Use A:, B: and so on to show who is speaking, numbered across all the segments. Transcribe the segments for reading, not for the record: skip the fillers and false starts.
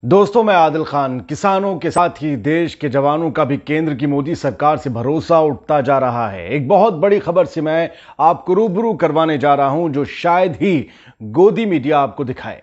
A: दोस्तों, मैं आदिल खान। किसानों के साथ ही देश के जवानों का भी केंद्र की मोदी सरकार से भरोसा उठता जा रहा है। एक बहुत बड़ी खबर से मैं आपको रूबरू करवाने जा रहा हूं, जो शायद ही गोदी मीडिया आपको दिखाए।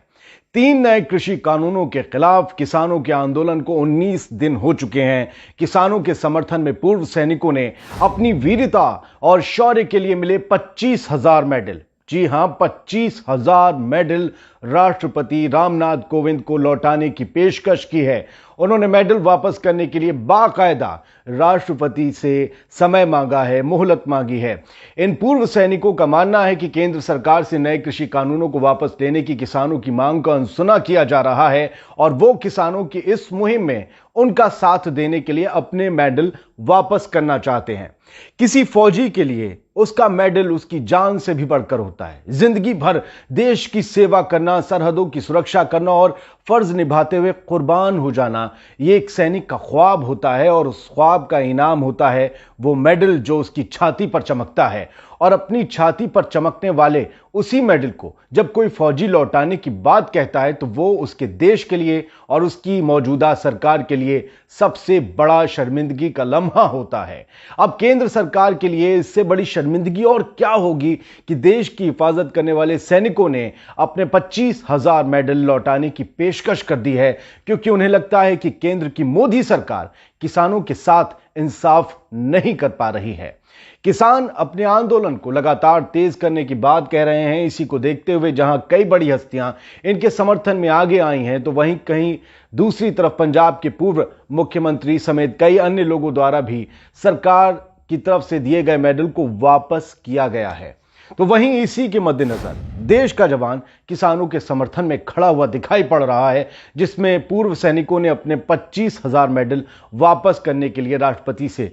A: 3 नए कृषि कानूनों के खिलाफ किसानों के आंदोलन को 19 दिन हो चुके हैं। किसानों के समर्थन में पूर्व सैनिकों ने अपनी वीरता और शौर्य के लिए मिले 25,000 मेडल, जी हां, 25,000 मेडल राष्ट्रपति रामनाथ कोविंद को लौटाने की पेशकश की है। उन्होंने मेडल वापस करने के लिए बाकायदा राष्ट्रपति से समय मांगा है, मोहलत मांगी है। इन पूर्व सैनिकों का मानना है कि केंद्र सरकार से नए कृषि कानूनों को वापस लेने की किसानों की मांग को अनसुना किया जा रहा है और वो किसानों की इस मुहिम में उनका साथ देने के लिए अपने मेडल वापस करना चाहते हैं। किसी फौजी के लिए उसका मेडल उसकी जान से भी बढ़कर होता है। जिंदगी भर देश की सेवा करना, सरहदों की सुरक्षा करना और फर्ज निभाते हुए कुर्बान हो जाना, यह एक सैनिक का ख्वाब होता है और उस ख्वाब का इनाम होता है वो मेडल जो उसकी छाती पर चमकता है। और अपनी छाती पर चमकने वाले उसी मेडल को जब कोई फौजी लौटाने की बात कहता है तो वो उसके देश के लिए और उसकी मौजूदा सरकार के लिए सबसे बड़ा शर्मिंदगी का लम्हा होता है। अब केंद्र सरकार के लिए इससे बड़ी शर्मिंदगी और क्या होगी कि देश की हिफाजत करने वाले सैनिकों ने अपने 25,000 मेडल लौटाने की पेशकश कर दी है, क्योंकि उन्हें लगता है कि केंद्र की मोदी सरकार किसानों के साथ इंसाफ नहीं कर पा रही है। किसान अपने आंदोलन को लगातार तेज करने की बात कह रहे हैं। इसी को देखते हुए जहां कई बड़ी हस्तियां इनके समर्थन में आगे आई हैं, तो वहीं कहीं दूसरी तरफ पंजाब के पूर्व मुख्यमंत्री समेत कई अन्य लोगों द्वारा भी सरकार की तरफ से दिए गए मेडल को वापस किया गया है। तो वहीं इसी के मद्देनजर देश का जवान किसानों के समर्थन में खड़ा हुआ दिखाई पड़ रहा है, जिसमें पूर्व सैनिकों ने अपने 25,000 मेडल वापस करने के लिए राष्ट्रपति से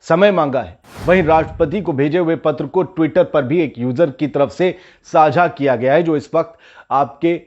A: समय मांगा है। वहीं राष्ट्रपति को भेजे हुए पत्र को ट्विटर पर भी एक यूजर की तरफ से साझा किया गया है, जो इस वक्त आपके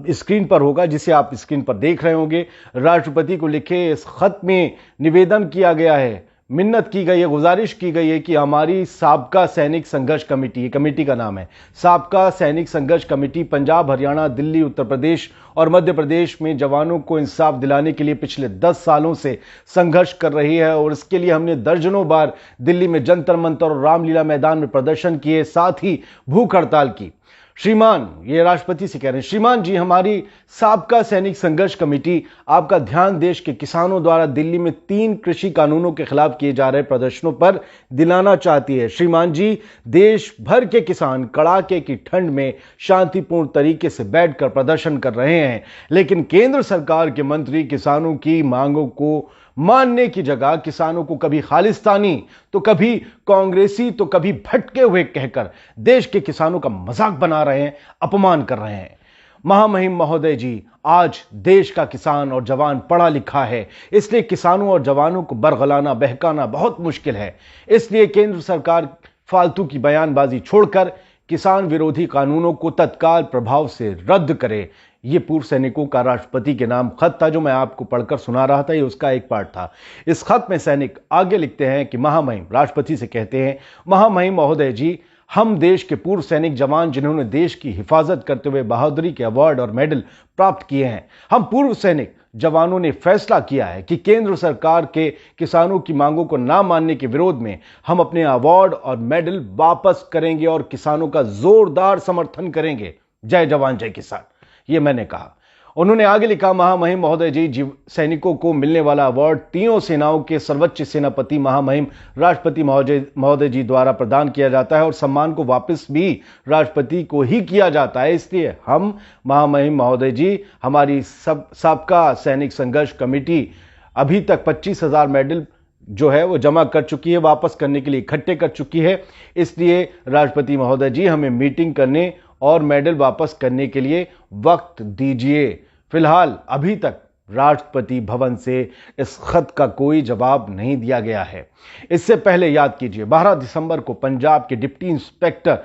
A: स्क्रीन पर होगा, जिसे आप स्क्रीन पर देख रहे होंगे। राष्ट्रपति को लिखे इस खत में निवेदन किया गया है, मिन्नत की गई है, गुजारिश की गई है कि हमारी साबका सैनिक संघर्ष कमेटी, कमेटी का नाम है साबका सैनिक संघर्ष कमेटी, पंजाब, हरियाणा, दिल्ली, उत्तर प्रदेश और मध्य प्रदेश में जवानों को इंसाफ दिलाने के लिए पिछले 10 सालों से संघर्ष कर रही है और इसके लिए हमने दर्जनों बार दिल्ली में जंतर मंतर और रामलीला मैदान में प्रदर्शन किए, साथ ही भूख हड़ताल की। श्रीमान, ये राष्ट्रपति से कह रहे हैं, श्रीमान जी, हमारी साबका सैनिक संघर्ष कमेटी आपका ध्यान देश के किसानों द्वारा दिल्ली में 3 कृषि कानूनों के खिलाफ किए जा रहे प्रदर्शनों पर दिलाना चाहती है। श्रीमान जी, देश भर के किसान कड़ाके की ठंड में शांतिपूर्ण तरीके से बैठकर प्रदर्शन कर रहे हैं, लेकिन केंद्र सरकार के मंत्री किसानों की मांगों को मानने की जगह किसानों को कभी खालिस्तानी तो कभी कांग्रेसी तो कभी भटके हुए कहकर देश के किसानों का मजाक बना रहे हैं, अपमान कर रहे हैं। महामहिम महोदय जी, आज देश का किसान और जवान पढ़ा लिखा है, इसलिए किसानों और जवानों को बरगलाना, बहकाना बहुत मुश्किल है। इसलिए केंद्र सरकार फालतू की बयानबाजी छोड़कर किसान विरोधी कानूनों को तत्काल प्रभाव से रद्द करे। ये पूर्व सैनिकों का राष्ट्रपति के नाम खत था, जो मैं आपको पढ़कर सुना रहा था। ये उसका एक पार्ट था। इस खत में सैनिक आगे लिखते हैं कि महामहिम, राष्ट्रपति से कहते हैं, महामहिम महोदय जी, हम देश के पूर्व सैनिक जवान जिन्होंने देश की हिफाजत करते हुए बहादुरी के अवार्ड और मेडल प्राप्त किए हैं, हम पूर्व सैनिक जवानों ने फैसला किया है कि केंद्र सरकार के किसानों की मांगों को ना मानने के विरोध में हम अपने अवार्ड और मेडल वापस करेंगे और किसानों का जोरदार समर्थन करेंगे। जय जवान जय किसान, ये मैंने कहा। उन्होंने आगे लिखा, महामहिम महोदय जी, सैनिकों को मिलने वाला अवार्ड तीनों सेनाओं के सर्वोच्च सेनापति महामहिम राष्ट्रपति महोदय जी द्वारा प्रदान किया जाता है और सम्मान को वापस भी राष्ट्रपति को ही किया जाता है। इसलिए हम, महामहिम महोदय जी, हमारी साबका सैनिक संघर्ष कमेटी अभी तक 25,000 मेडल जो है वो जमा कर चुकी है, वापस करने के लिए इकट्ठे कर चुकी है। इसलिए राष्ट्रपति महोदय जी, हमें मीटिंग करने और मेडल वापस करने के लिए वक्त दीजिए। फिलहाल अभी तक राष्ट्रपति भवन से इस खत का कोई जवाब नहीं दिया गया है। इससे पहले याद कीजिए, 12 दिसंबर को पंजाब के डिप्टी इंस्पेक्टर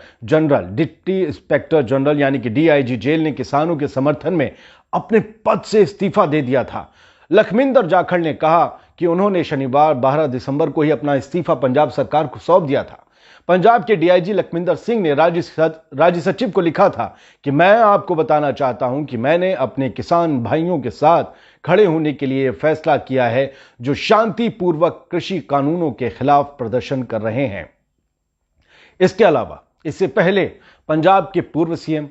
A: जनरल यानी कि डीआईजी जेल ने किसानों के समर्थन में अपने पद से इस्तीफा दे दिया था। लखमिंदर जाखड़ ने कहा कि उन्होंने शनिवार 12 दिसंबर को ही अपना इस्तीफा पंजाब सरकार को सौंप दिया था। पंजाब के डीआईजी लखविंदर सिंह ने राज्य सचिव को लिखा था कि मैं आपको बताना चाहता हूं कि मैंने अपने किसान भाइयों के साथ खड़े होने के लिए फैसला किया है जो शांतिपूर्वक कृषि कानूनों के खिलाफ प्रदर्शन कर रहे हैं। इसके अलावा इससे पहले पंजाब के पूर्व सीएम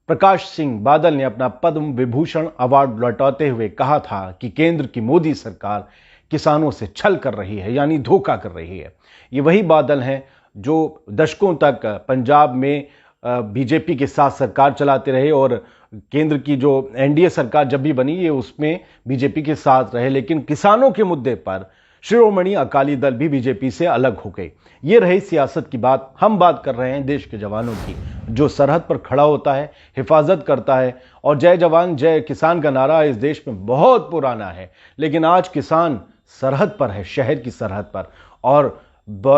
A: प्रकाश सिंह बादल ने अपना पद्म विभूषण अवार्ड लौटाते हुए कहा था कि केंद्र की मोदी सरकार किसानों से छल कर रही है, यानी धोखा कर रही है। ये वही बादल हैं जो दशकों तक पंजाब में बीजेपी के साथ सरकार चलाते रहे और केंद्र की जो एनडीए सरकार जब भी बनी ये उसमें बीजेपी के साथ रहे, लेकिन किसानों के मुद्दे पर शिरोमणि अकाली दल भी बीजेपी से अलग हो गई। ये रही सियासत की बात। हम बात कर रहे हैं देश के जवानों की, जो सरहद पर खड़ा होता है, हिफाजत करता है। और जय जवान जय किसान का नारा इस देश में बहुत पुराना है, लेकिन आज किसान सरहद पर है, शहर की सरहद पर, और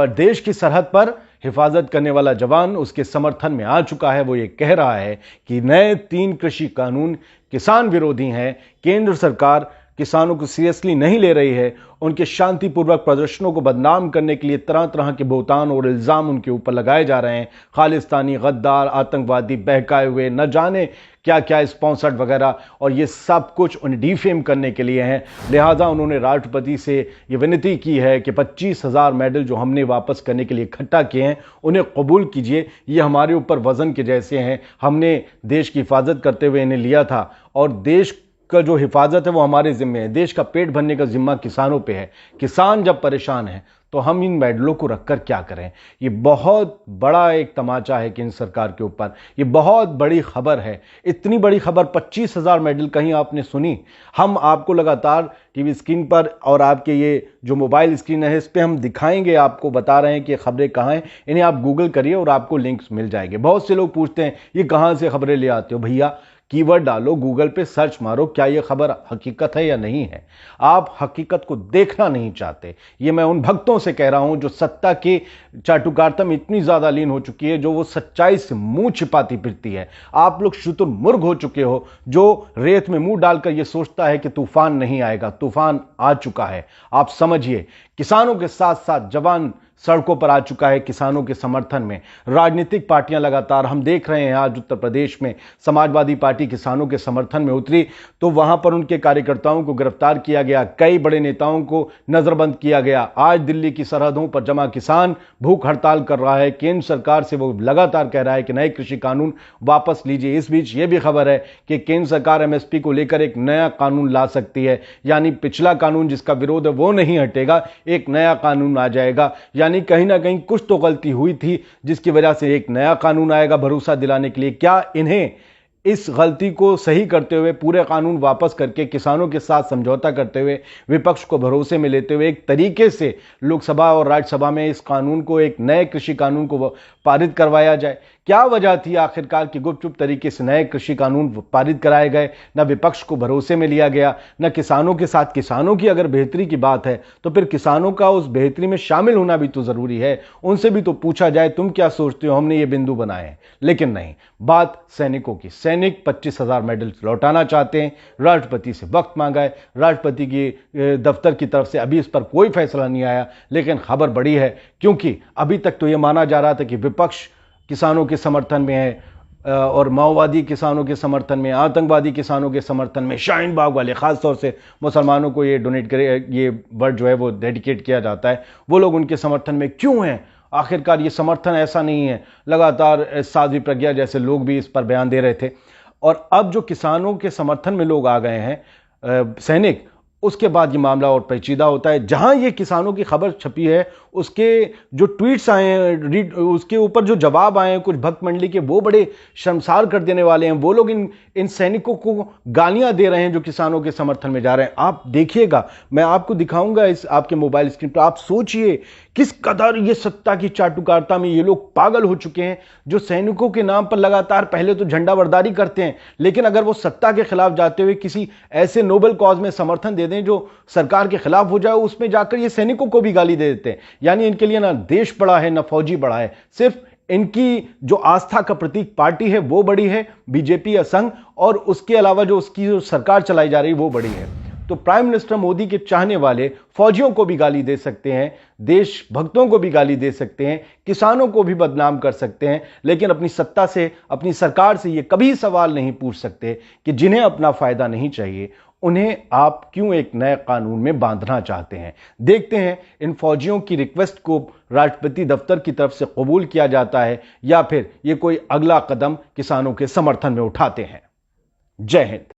A: देश की सरहद पर हिफाजत करने वाला जवान उसके समर्थन में आ चुका है। वो ये कह रहा है कि नए 3 कृषि कानून किसान विरोधी हैं, केंद्र सरकार किसानों को सीरियसली नहीं ले रही है, उनके शांतिपूर्वक प्रदर्शनों को बदनाम करने के लिए तरह तरह के बहुतान और इल्जाम उनके ऊपर लगाए जा रहे हैं। खालिस्तानी, गद्दार, आतंकवादी, बहकाए हुए, न जाने क्या क्या स्पॉन्सर्ड वगैरह, और ये सब कुछ उन्हें डिफेम करने के लिए हैं। लिहाजा उन्होंने राष्ट्रपति से ये विनती की है कि 25,000 मेडल जो हमने वापस करने के लिए इकट्ठा किए हैं उन्हें कबूल कीजिए। ये हमारे ऊपर वजन के जैसे हैं, हमने देश की हिफाजत करते हुए इन्हें लिया था और देश का जो हिफाजत है वो हमारे जिम्मे है। देश का पेट भरने का जिम्मा किसानों पे है। किसान जब परेशान है तो हम इन मेडलों को रखकर क्या करें। ये बहुत बड़ा एक तमाचा है केंद्र सरकार के ऊपर, ये बहुत बड़ी खबर है। इतनी बड़ी खबर, 25,000 मेडल, कहीं आपने सुनी? हम आपको लगातार टीवी स्क्रीन पर और आपके ये जो मोबाइल स्क्रीन है इस पर हम दिखाएंगे, आपको बता रहे हैं कि खबरें कहाँ हैं। इन्हें आप गूगल करिए और आपको लिंक्स मिल जाएंगे। बहुत से लोग पूछते हैं ये कहाँ से खबरें ले आते हो? भैया कीवर्ड डालो, गूगल पे सर्च मारो, क्या ये खबर हकीकत है या नहीं है। आप हकीकत को देखना नहीं चाहते। ये मैं उन भक्तों से कह रहा हूं जो सत्ता के चाटुकारिता में इतनी ज्यादा लीन हो चुकी है, जो वो सच्चाई से मुंह छिपाती फिरती है। आप लोग शुतुरमुर्ग हो चुके हो, जो रेत में मुंह डालकर ये सोचता है कि तूफान नहीं आएगा। तूफान आ चुका है। आप समझिए, किसानों के साथ साथ जवान सड़कों पर आ चुका है किसानों के समर्थन में। राजनीतिक पार्टियां लगातार, हम देख रहे हैं आज उत्तर प्रदेश में समाजवादी पार्टी किसानों के समर्थन में उतरी तो वहां पर उनके कार्यकर्ताओं को गिरफ्तार किया गया, कई बड़े नेताओं को नजरबंद किया गया। आज दिल्ली की सरहदों पर जमा किसान भूख हड़ताल कर रहा है। केंद्र सरकार से वो लगातार कह रहा है कि नए कृषि कानून वापस लीजिए। इस बीच ये भी खबर है कि केंद्र सरकार एमएसपी को लेकर एक नया कानून ला सकती है, यानी पिछला कानून जिसका विरोध है वो नहीं हटेगा, एक नया कानून आ जाएगा। यानी कहीं ना कहीं कुछ तो गलती हुई थी जिसकी वजह से एक नया कानून आएगा भरोसा दिलाने के लिए। क्या इन्हें इस गलती को सही करते हुए पूरे कानून वापस करके किसानों के साथ समझौता करते हुए विपक्ष को भरोसे में लेते हुए एक तरीके से लोकसभा और राज्यसभा में इस कानून को, एक नए कृषि कानून को पारित करवाया जाए? क्या वजह थी आखिरकार कि गुपचुप तरीके से नए कृषि कानून पारित कराए गए? न विपक्ष को भरोसे में लिया गया, न किसानों के साथ। किसानों की अगर बेहतरी की बात है तो फिर किसानों का उस बेहतरी में शामिल होना भी तो जरूरी है। उनसे भी तो पूछा जाए, तुम क्या सोचते हो, हमने ये बिंदु बनाए हैं। लेकिन नहीं, बात सैनिकों की। सैनिक 25,000 मेडल लौटाना चाहते हैं। राष्ट्रपति से वक्त मांगा है, राष्ट्रपति की दफ्तर की तरफ से अभी इस पर कोई फैसला नहीं आया। लेकिन खबर बड़ी है, क्योंकि अभी तक तो यह माना जा रहा था कि विपक्ष किसानों के समर्थन में है और माओवादी किसानों के समर्थन में, आतंकवादी किसानों के समर्थन में, शाहीन बाग वाले, खासतौर से मुसलमानों को ये डोनेट करे, ये वर्ड जो है वो डेडिकेट किया जाता है, वो लोग उनके समर्थन में क्यों हैं? आखिरकार ये समर्थन ऐसा नहीं है। लगातार साध्वी प्रज्ञा जैसे लोग भी इस पर बयान दे रहे थे। और अब जो किसानों के समर्थन में लोग आ गए हैं सैनिक, उसके बाद ये मामला और पेचीदा होता है। जहां ये किसानों की खबर छपी है उसके जो ट्वीट्स आए हैं, उसके ऊपर जो जवाब आए हैं कुछ भक्त मंडली के, वो बड़े शर्मसार कर देने वाले हैं। वो लोग इन सैनिकों को गालियां दे रहे हैं जो किसानों के समर्थन में जा रहे हैं। आप देखिएगा, मैं आपको दिखाऊंगा इस आपके मोबाइल स्क्रीन पर। आप सोचिए किस कदर ये सत्ता की चाटुकारिता में ये लोग पागल हो चुके हैं, जो सैनिकों के नाम पर लगातार पहले तो झंडाबरदारी करते हैं, लेकिन अगर वो सत्ता के खिलाफ जाते हुए किसी ऐसे नोबल कॉज में समर्थन दे दें जो सरकार के खिलाफ हो जाए, उसमें जाकर ये सैनिकों को भी गाली दे देते हैं। यानी इनके लिए ना देश बड़ा है ना फौजी बड़ा है, सिर्फ इनकी जो आस्था का प्रतीक पार्टी है वो बड़ी है, बीजेपी या संघ, और उसके अलावा जो उसकी जो सरकार चलाई जा रही है वो बड़ी है। तो प्राइम मिनिस्टर मोदी के चाहने वाले फौजियों को भी गाली दे सकते हैं, देशभक्तों को भी गाली दे सकते हैं, किसानों को भी बदनाम कर सकते हैं, लेकिन अपनी सत्ता से, अपनी सरकार से यह कभी सवाल नहीं पूछ सकते कि जिन्हें अपना फायदा नहीं चाहिए उन्हें आप क्यों एक नए कानून में बांधना चाहते हैं। देखते हैं इन फौजियों की रिक्वेस्ट को राष्ट्रपति दफ्तर की तरफ से कबूल किया जाता है या फिर ये कोई अगला कदम किसानों के समर्थन में उठाते हैं। जय हिंद।